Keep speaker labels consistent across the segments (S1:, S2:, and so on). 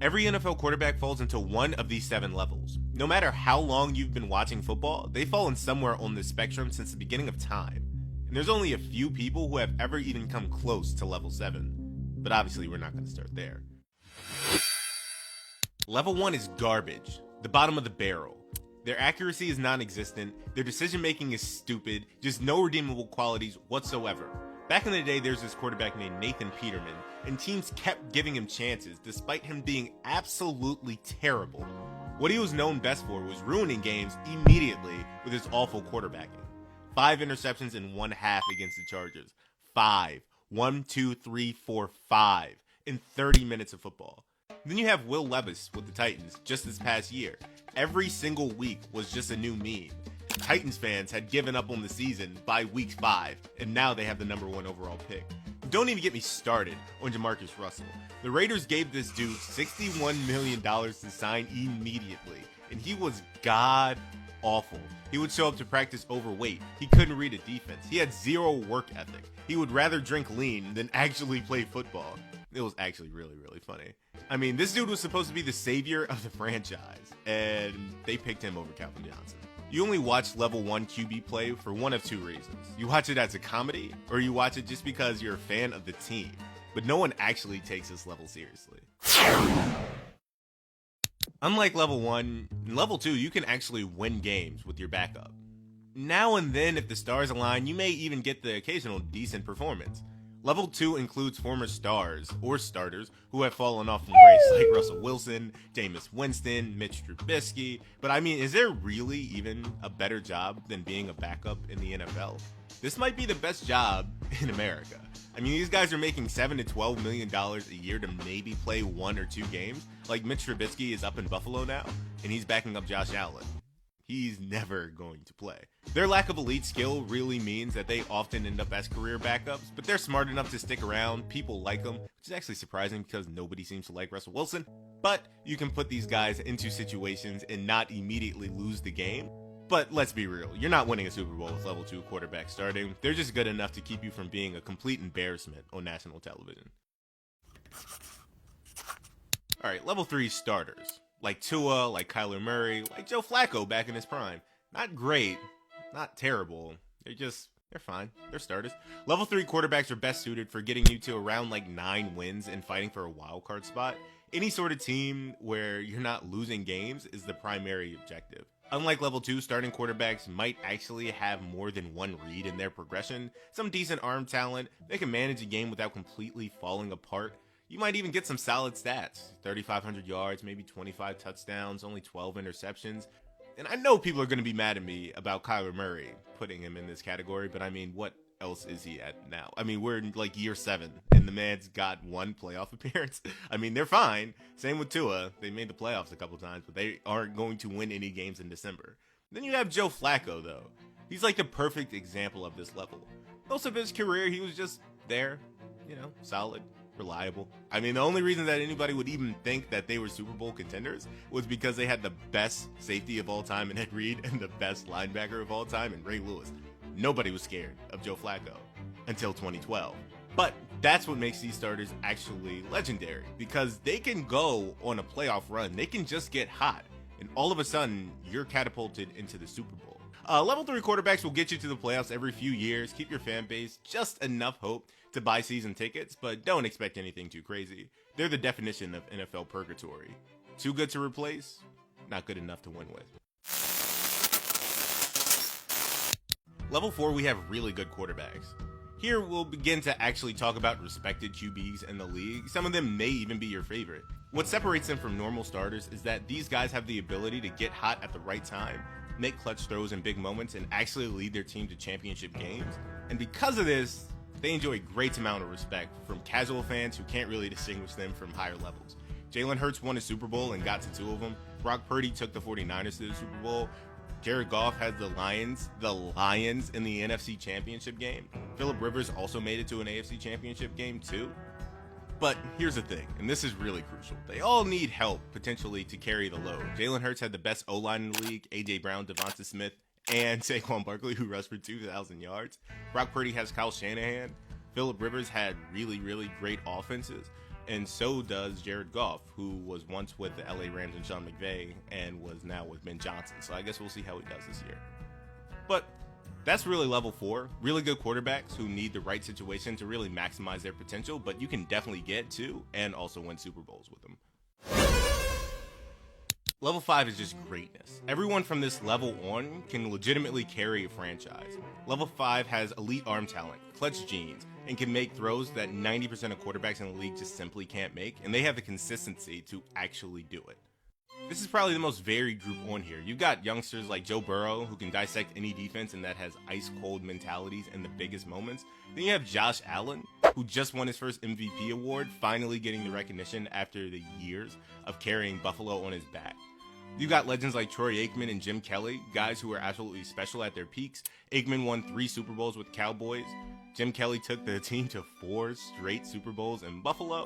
S1: Every NFL quarterback falls into one of these 7 levels. No matter how long you've been watching football, they've fallen somewhere on this spectrum since the beginning of time. And there's only a few people who have ever even come close to level 7. But obviously we're not going to start there. Level 1 is garbage, the bottom of the barrel. Their accuracy is non-existent, their decision making is stupid, just no redeemable qualities whatsoever. Back in the day, there's this quarterback named Nathan Peterman, and teams kept giving him chances despite him being absolutely terrible. What he was known best for was ruining games immediately with his awful quarterbacking. 5 interceptions in one half against the Chargers. 5. 1, 2, 3, 4, 5 in 30 minutes of football. Then you have Will Levis with the Titans just this past year. Every single week was just a new meme. Titans fans had given up on the season by week 5, and now they have the number 1 overall pick. Don't even get me started on Jamarcus Russell. The Raiders gave this dude $61 million to sign immediately, and he was god awful. He would show up to practice overweight. He couldn't read a defense. He had zero work ethic. He would rather drink lean than actually play football. It was actually really, really funny. I mean, this dude was supposed to be the savior of the franchise, and they picked him over Calvin Johnson. You only watch level 1 QB play for one of 2 reasons. You watch it as a comedy, or you watch it just because you're a fan of the team. But no one actually takes this level seriously. Unlike level 1, in level 2 you can actually win games with your backup. Now and then, if the stars align, you may even get the occasional decent performance. Level 2 includes former stars, or starters, who have fallen off from grace, like Russell Wilson, Jameis Winston, Mitch Trubisky. But I mean, is there really even a better job than being a backup in the NFL? This might be the best job in America. I mean, these guys are making $7 to $12 million a year to maybe play 1 or 2 games. Like Mitch Trubisky is up in Buffalo now, and he's backing up Josh Allen. He's never going to play. Their lack of elite skill really means that they often end up as career backups, but they're smart enough to stick around. People like them, which is actually surprising because nobody seems to like Russell Wilson. But you can put these guys into situations and not immediately lose the game. But let's be real, you're not winning a Super Bowl with level 2 quarterback starting. They're just good enough to keep you from being a complete embarrassment on national television. Alright, level 3 starters. Like Tua, like Kyler Murray, like Joe Flacco back in his prime. Not great, not terrible. They're fine. They're starters. Level 3 quarterbacks are best suited for getting you to around like 9 wins and fighting for a wild card spot. Any sort of team where you're not losing games is the primary objective. Unlike level 2, starting quarterbacks might actually have more than one read in their progression. Some decent arm talent, they can manage a game without completely falling apart. You might even get some solid stats, 3,500 yards, maybe 25 touchdowns, only 12 interceptions. And I know people are going to be mad at me about Kyler Murray putting him in this category, but I mean, what else is he at now? I mean, we're in like year 7, and the man's got 1 playoff appearance. I mean, they're fine. Same with Tua. They made the playoffs a couple times, but they aren't going to win any games in December. Then you have Joe Flacco, though. He's like the perfect example of this level. Most of his career, he was just there, solid. Reliable. I mean, the only reason that anybody would even think that they were Super Bowl contenders was because they had the best safety of all time in Ed Reed and the best linebacker of all time in Ray Lewis. Nobody was scared of Joe Flacco until 2012. But that's what makes these starters actually legendary, because they can go on a playoff run. They can just get hot, and all of a sudden, you're catapulted into the Super Bowl. Level 3 quarterbacks will get you to the playoffs every few years, keep your fan base just enough hope to buy season tickets, but don't expect anything too crazy. They're the definition of NFL purgatory. Too good to replace, not good enough to win with. Level 4, we have really good quarterbacks. Here we'll begin to actually talk about respected QBs in the league. Some of them may even be your favorite. What separates them from normal starters is that these guys have the ability to get hot at the right time, make clutch throws in big moments, and actually lead their team to championship games. And because of this, they enjoy a great amount of respect from casual fans who can't really distinguish them from higher levels. Jalen Hurts won a Super Bowl and got to 2 of them. Brock Purdy took the 49ers to the Super Bowl. Jared Goff has the Lions in the NFC Championship game. Phillip Rivers also made it to an AFC Championship game too. But here's the thing, and this is really crucial. They all need help, potentially, to carry the load. Jalen Hurts had the best O-line in the league, A.J. Brown, Devonta Smith, and Saquon Barkley, who rushed for 2,000 yards. Brock Purdy has Kyle Shanahan. Phillip Rivers had really, really great offenses. and so does Jared Goff, who was once with the LA Rams and Sean McVay and was now with Ben Johnson. So I guess we'll see how he does this year. But that's really level 4. Really good quarterbacks who need the right situation to really maximize their potential, but you can definitely get to and also win Super Bowls with them. Level 5 is just greatness. Everyone from this level on can legitimately carry a franchise. Level 5 has elite arm talent, clutch genes, and can make throws that 90% of quarterbacks in the league just simply can't make, and they have the consistency to actually do it. This is probably the most varied group on here. You've got youngsters like Joe Burrow, who can dissect any defense and that has ice-cold mentalities in the biggest moments. Then you have Josh Allen, who just won his first MVP award, finally getting the recognition after the years of carrying Buffalo on his back. You got legends like Troy Aikman and Jim Kelly, guys who are absolutely special at their peaks. Aikman won 3 Super Bowls with Cowboys. Jim Kelly took the team to 4 straight Super Bowls in Buffalo.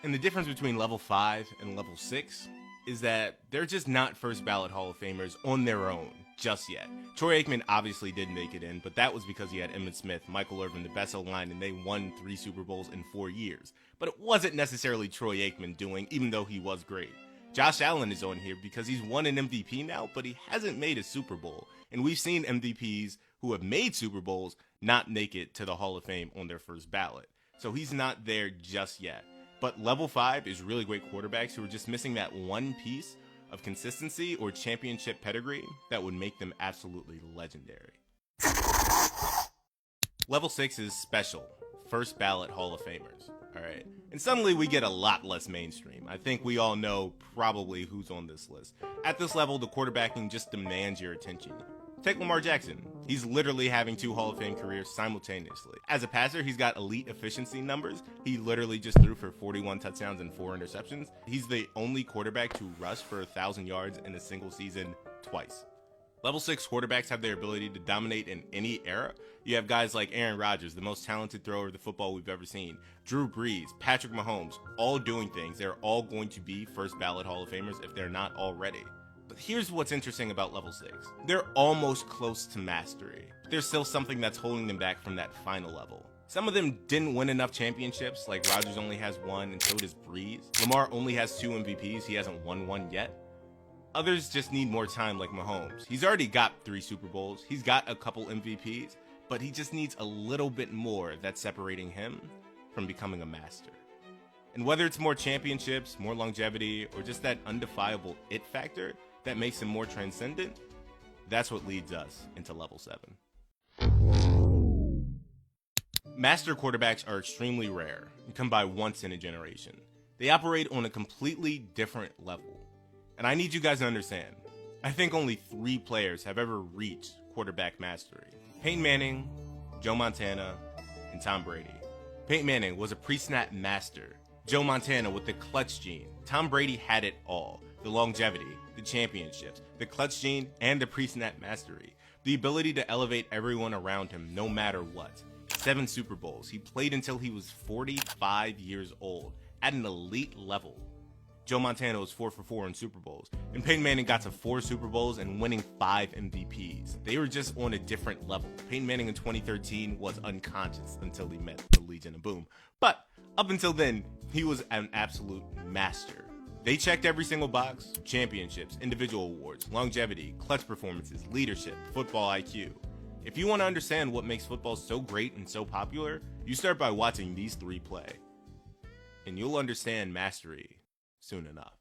S1: And the difference between level 5 and level 6 is that they're just not first ballot Hall of Famers on their own just yet. Troy Aikman obviously did make it in, but that was because he had Emmitt Smith, Michael Irvin, the best O-line, and they won 3 Super Bowls in 4 years. But it wasn't necessarily Troy Aikman doing, even though he was great. Josh Allen is on here because he's won an MVP now, but he hasn't made a Super Bowl. And we've seen MVPs who have made Super Bowls not make it to the Hall of Fame on their first ballot. So he's not there just yet. But level 5 is really great quarterbacks who are just missing that one piece of consistency or championship pedigree that would make them absolutely legendary. Level 6 is special. First ballot Hall of Famers. Alright, and suddenly we get a lot less mainstream. I think we all know probably who's on this list. At this level, the quarterbacking just demands your attention. Take Lamar Jackson. He's literally having 2 Hall of Fame careers simultaneously. As a passer, he's got elite efficiency numbers. He literally just threw for 41 touchdowns and 4 interceptions. He's the only quarterback to rush for 1,000 yards in a single season twice. Level 6 quarterbacks have their ability to dominate in any era. You have guys like Aaron Rodgers, the most talented thrower of the football we've ever seen, Drew Brees, Patrick Mahomes, all doing things. They're all going to be first ballot Hall of Famers if they're not already. But here's what's interesting about level 6. They're almost close to mastery. There's still something that's holding them back from that final level. Some of them didn't win enough championships, like Rodgers only has 1 and so does Brees. Lamar only has 2 MVPs, he hasn't won 1 yet. Others just need more time, like Mahomes. He's already got 3 Super Bowls, he's got a couple MVPs, but he just needs a little bit more that's separating him from becoming a master. And whether it's more championships, more longevity, or just that undefiable it factor that makes him more transcendent, that's what leads us into level 7. Master quarterbacks are extremely rare and come by once in a generation. They operate on a completely different level. And I need you guys to understand, I think only 3 players have ever reached quarterback mastery. Peyton Manning, Joe Montana, and Tom Brady. Peyton Manning was a pre-snap master. Joe Montana with the clutch gene. Tom Brady had it all. The longevity, the championships, the clutch gene, and the pre-snap mastery. The ability to elevate everyone around him no matter what. 7 Super Bowls. He played until he was 45 years old at an elite level. Joe Montana was 4 for 4 in Super Bowls, and Peyton Manning got to 4 Super Bowls and winning 5 MVPs. They were just on a different level. Peyton Manning in 2013 was unconscious until he met the Legion of Boom. But up until then, he was an absolute master. They checked every single box: championships, individual awards, longevity, clutch performances, leadership, football IQ. If you want to understand what makes football so great and so popular, you start by watching these 3 play. And you'll understand mastery soon enough.